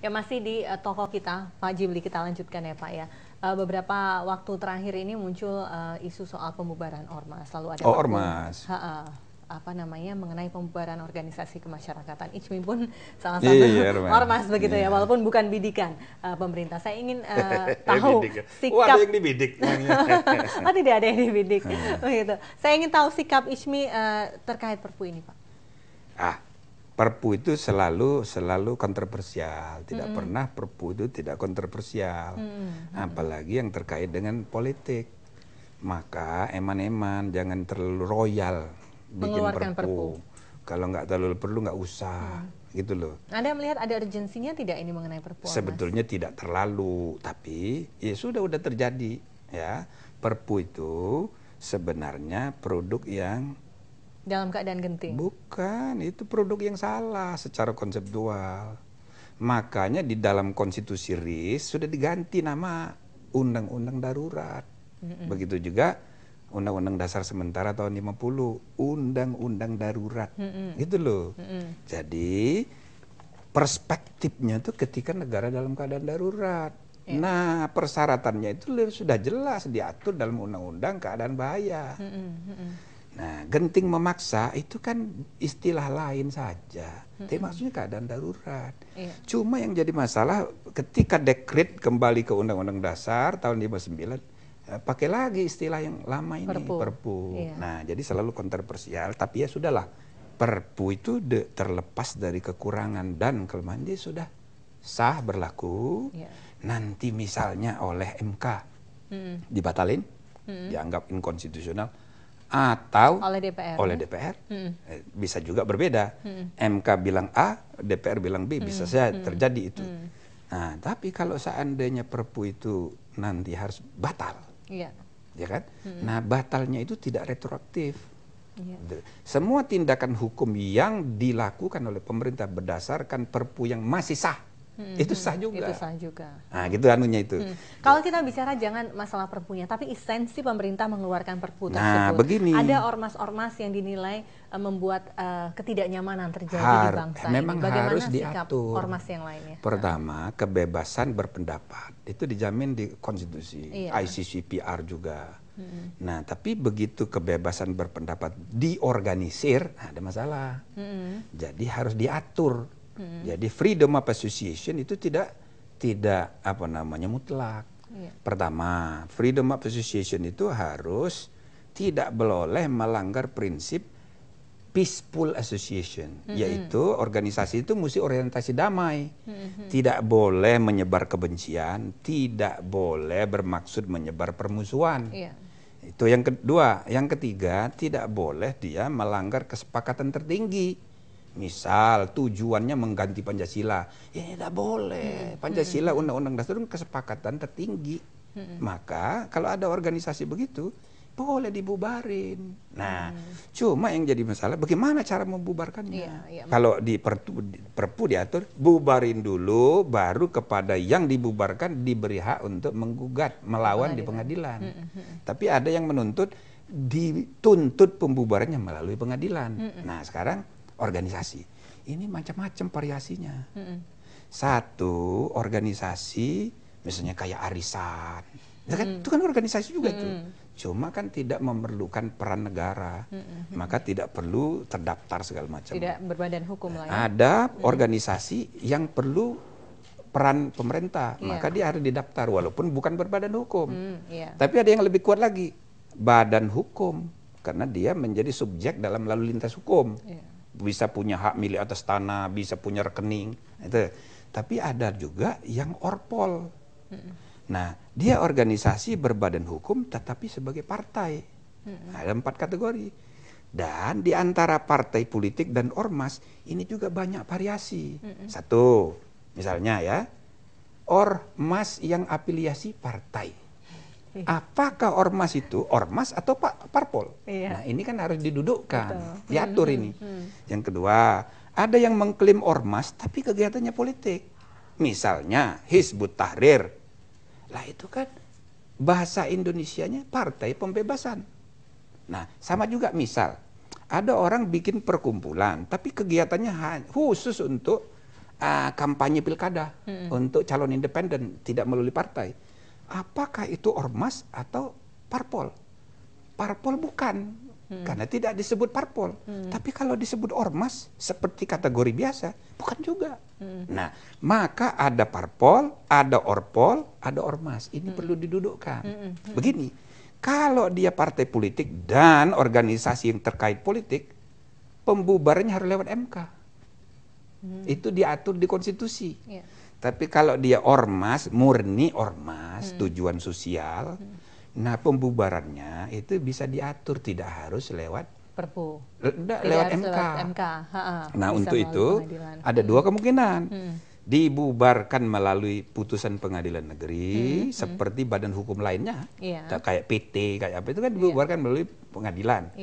Ya masih di toko kita, Pak Jimli, kita lanjutkan ya Pak ya. Beberapa waktu terakhir ini muncul isu soal pembubaran ormas, lalu ada Oh, Perpu, ormas. apa namanya, mengenai pembubaran organisasi kemasyarakatan. ICMI pun salah Iya, satu iya, ormas. ormas begitu ya, Iya. walaupun bukan bidikan pemerintah. Saya ingin tahu Bidik. Oh, ada sikap. yang dibidik. Oh, tidak ada yang dibidik, begitu. Saya ingin tahu sikap ICMI terkait Perpu ini Pak. Ah, Perpu itu selalu kontroversial. Tidak pernah Perpu itu tidak kontroversial. Apalagi yang terkait dengan politik. Maka eman-eman jangan terlalu royal bikin Mengeluarkan Perpu. Kalau nggak terlalu perlu nggak usah, gitu loh. Anda melihat ada urgensinya tidak ini mengenai Perpu ormas? Sebetulnya tidak terlalu, tapi ya sudah terjadi ya. Perpu itu sebenarnya produk yang Dalam keadaan genting. bukan, itu produk yang salah secara konseptual. Makanya di dalam konstitusi RIS sudah diganti nama Undang-Undang Darurat. Begitu juga Undang-Undang Dasar Sementara tahun 50, Undang-Undang Darurat. Gitu loh. Jadi perspektifnya tuh ketika negara dalam keadaan darurat. Nah, persyaratannya itu sudah jelas diatur dalam undang-undang keadaan bahaya. Nah, genting memaksa itu kan istilah lain saja. Tapi maksudnya keadaan darurat. Cuma yang jadi masalah ketika dekret kembali ke Undang-Undang Dasar tahun 59, pakai lagi istilah yang lama ini, Perpu. Nah, jadi selalu kontroversial, tapi ya sudahlah. Perpu itu terlepas dari kekurangan dan kelemahan dia sudah sah berlaku. Nanti misalnya oleh MK dibatalin, dianggap inkonstitusional, atau oleh DPR, bisa juga berbeda. MK bilang A, DPR bilang B, bisa saja terjadi itu. Nah, tapi kalau seandainya Perpu itu nanti harus batal, ya kan? Nah, batalnya itu tidak retroaktif. Semua tindakan hukum yang dilakukan oleh pemerintah berdasarkan Perpu yang masih sah, itu sah juga. Itu sah juga. Nah, gitu anunya itu. Kalau kita bicara jangan masalah Perpunya, tapi esensi pemerintah mengeluarkan Perpu tersebut. Nah, begini. Ada ormas-ormas yang dinilai membuat ketidaknyamanan terjadi di bangsa memang ini. Bagaimana harus sikap diatur. ormas yang lainnya? Pertama, kebebasan berpendapat itu dijamin di konstitusi, ICCPR juga. Nah, tapi begitu kebebasan berpendapat diorganisir, ada masalah. Jadi harus diatur. Jadi freedom of association itu tidak apa namanya mutlak. Pertama, freedom of association itu harus tidak boleh melanggar prinsip peaceful association, yaitu organisasi itu mesti orientasi damai, tidak boleh menyebar kebencian, tidak boleh bermaksud menyebar permusuhan. Itu yang kedua. Yang ketiga, tidak boleh dia melanggar kesepakatan tertinggi. Misal tujuannya mengganti Pancasila, ya tidak boleh. Pancasila, Undang-Undang Dasar itu kesepakatan tertinggi. Maka kalau ada organisasi begitu, boleh dibubarin. Nah, cuma yang jadi masalah bagaimana cara membubarkannya. Kalau di Perpu diatur, bubarin dulu, baru kepada yang dibubarkan diberi hak untuk menggugat, melawan di pengadilan. Tapi ada yang menuntut, dituntut pembubarannya melalui pengadilan. Nah, sekarang organisasi ini macam-macam variasinya. Satu, organisasi misalnya kayak arisan, itu kan organisasi juga itu. Cuma kan tidak memerlukan peran negara, maka tidak perlu terdaftar segala macam. Tidak berbadan hukum lah ya. Ada organisasi yang perlu peran pemerintah, maka dia harus didaftar walaupun bukan berbadan hukum. Tapi ada yang lebih kuat lagi, badan hukum, karena dia menjadi subjek dalam lalu lintas hukum. Bisa punya hak milik atas tanah, bisa punya rekening, itu. Tapi ada juga yang orpol. Nah, dia organisasi berbadan hukum tetapi sebagai partai. Ada 4 kategori. Dan di antara partai politik dan ormas ini juga banyak variasi. Satu, misalnya ya, ormas yang afiliasi partai. Apakah ormas itu ormas atau parpol? Nah, ini kan harus didudukkan, diatur ini. Yang kedua, ada yang mengklaim ormas tapi kegiatannya politik. Misalnya Hizbut Tahrir. Lah itu kan bahasa Indonesianya Partai Pembebasan. Nah, sama juga misal ada orang bikin perkumpulan tapi kegiatannya khusus untuk kampanye pilkada untuk calon independen, tidak melalui partai. Apakah itu ormas atau parpol? Parpol bukan, karena tidak disebut parpol. Tapi kalau disebut ormas, seperti kategori biasa, bukan juga. Nah, maka ada parpol, ada orpol, ada ormas. Ini perlu didudukkan. Begini, kalau dia partai politik dan organisasi yang terkait politik, pembubarannya harus lewat MK. Itu diatur di konstitusi. Tapi kalau dia ormas, murni ormas, tujuan sosial, nah pembubarannya itu bisa diatur, tidak harus lewat Perpu. Lewat MK. Nah, untuk itu ada dua kemungkinan. Dibubarkan melalui putusan pengadilan negeri, seperti badan hukum lainnya, kayak PT, kayak apa itu kan dibubarkan melalui pengadilan.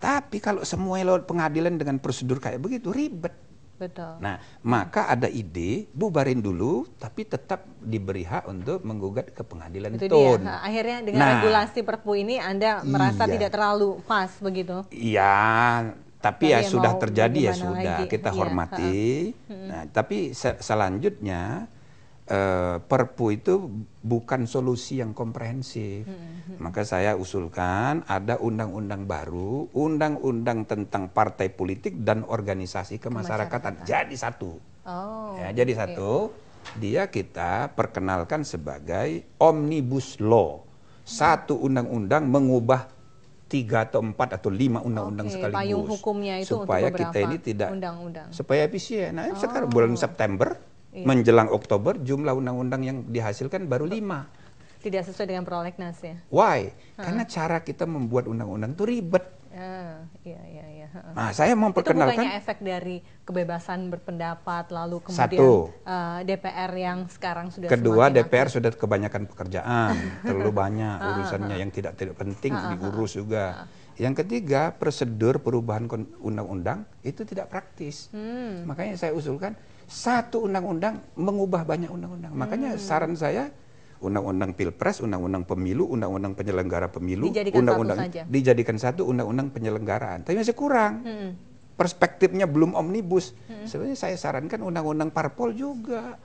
Tapi kalau semuanya lewat pengadilan dengan prosedur kayak begitu, ribet. Betul. Nah, maka ada ide bubarin dulu, tapi tetap diberi hak untuk menggugat ke pengadilan itu TUN. Dia. Akhirnya dengan regulasi Perpu ini Anda merasa tidak terlalu pas begitu? Iya, tapi ya sudah terjadi ya sudah, lagi? Kita hormati. Nah, tapi selanjutnya Perpu itu bukan solusi yang komprehensif. Maka saya usulkan ada undang-undang baru, undang-undang tentang partai politik dan organisasi kemasyarakatan. Jadi satu. Jadi satu, dia kita perkenalkan sebagai omnibus law. Satu undang-undang mengubah 3 atau 4 atau 5 undang-undang sekaligus. Payung hukumnya itu supaya untuk kita ini tidak undang-undang. Supaya efisien. Nah, sekarang bulan September menjelang Oktober jumlah undang-undang yang dihasilkan baru 5. Tidak sesuai dengan prolegnas ya. Why? Karena cara kita membuat undang-undang itu ribet. Iya. Nah, saya memperkenalkan. Itu bukannya efek dari kebebasan berpendapat, lalu kemudian DPR yang sekarang sudah kedua, DPR sudah kebanyakan pekerjaan, terlalu banyak urusannya yang tidak penting diurus juga. Yang ketiga, prosedur perubahan undang-undang itu tidak praktis. Makanya saya usulkan satu undang-undang mengubah banyak undang-undang. Makanya saran saya, undang-undang Pilpres, undang-undang pemilu, undang-undang penyelenggara pemilu, dijadikan satu undang-undang penyelenggaraan. Tapi masih kurang. Perspektifnya belum omnibus. Sebenarnya saya sarankan undang-undang parpol juga.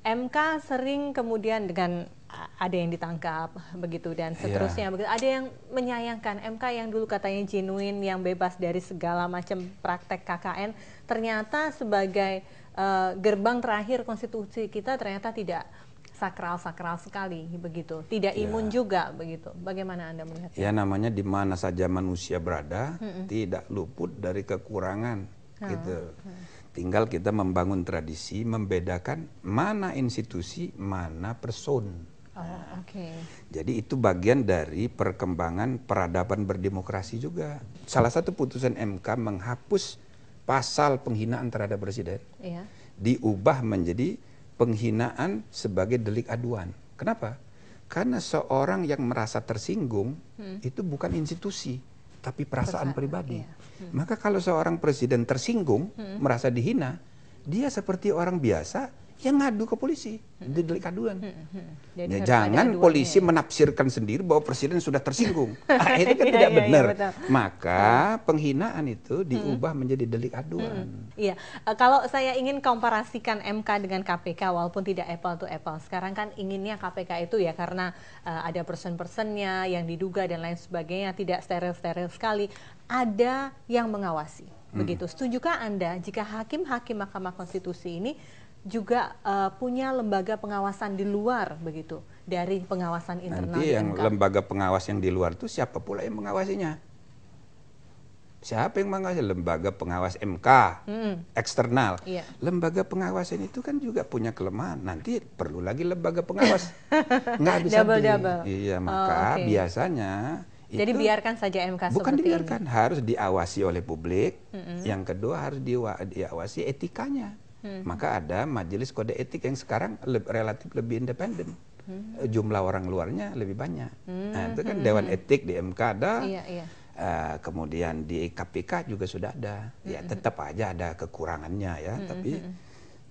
MK sering kemudian dengan ada yang ditangkap begitu dan seterusnya begitu. Ada yang menyayangkan MK yang dulu katanya genuine, yang bebas dari segala macam praktek KKN, ternyata sebagai gerbang terakhir konstitusi kita ternyata tidak sakral sekali begitu, tidak imun juga begitu. Bagaimana Anda melihatnya? Ya, namanya di mana saja manusia berada tidak luput dari kekurangan gitu. Tinggal kita membangun tradisi, membedakan mana institusi, mana person. Jadi itu bagian dari perkembangan peradaban berdemokrasi juga. Salah satu putusan MK menghapus pasal penghinaan terhadap presiden, diubah menjadi penghinaan sebagai delik aduan. Kenapa? Karena seorang yang merasa tersinggung itu bukan institusi, tapi perasaan pribadi. Maka kalau seorang presiden tersinggung, merasa dihina, dia seperti orang biasa yang ngadu ke polisi, di delik aduan. Jangan polisi menafsirkan sendiri bahwa presiden sudah tersinggung. Itu kan tidak benar. Maka penghinaan itu diubah menjadi delik aduan. Kalau saya ingin komparasikan MK dengan KPK, walaupun tidak apple to apple. Sekarang kan inginnya KPK itu ya karena ada person-personnya yang diduga dan lain sebagainya, tidak steril-steril sekali. Ada yang mengawasi. Begitu. Setujukah Anda jika hakim-hakim Mahkamah Konstitusi ini juga punya lembaga pengawasan di luar begitu dari pengawasan internal? Nanti yang lembaga pengawas yang di luar itu siapa pula yang mengawasinya? Siapa yang mengawasi? Lembaga pengawas MK eksternal. Lembaga pengawasan itu kan juga punya kelemahan. Nanti perlu lagi lembaga pengawas. Nggak bisa double. Iya, maka biasanya jadi itu, biarkan saja MK bukan seperti dibiarkan, ini. harus diawasi oleh publik. Yang kedua harus diawasi etikanya. Maka ada majelis kode etik yang sekarang relatif lebih independen. Jumlah orang luarnya lebih banyak. Nah, itu kan Dewan Etik di MK ada. Kemudian di KPK juga sudah ada. Ya, tetap aja ada kekurangannya ya. Tapi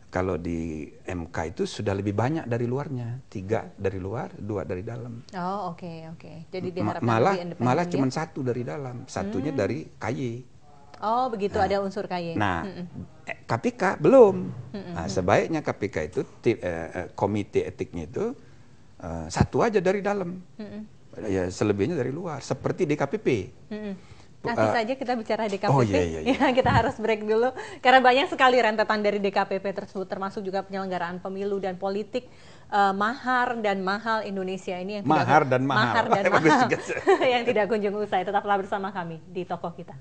kalau di MK itu sudah lebih banyak dari luarnya. 3 dari luar, 2 dari dalam. Oke. Jadi diharapkan lebih independen. Malah cuma 1 dari dalam, satunya dari KY. Begitu, ada unsur KY. Nah, KPK belum. Nah, sebaiknya KPK itu komite etiknya itu satu aja dari dalam, ya selebihnya dari luar, seperti DKPP. Nanti saja kita bicara DKPP. Oh, iya. Ya, kita harus break dulu karena banyak sekali rentetan dari DKPP tersebut, termasuk juga penyelenggaraan pemilu dan politik, mahar dan mahal Indonesia ini yang mahar dan mahal yang tidak kunjung usai. Tetaplah bersama kami di Tokoh Kita.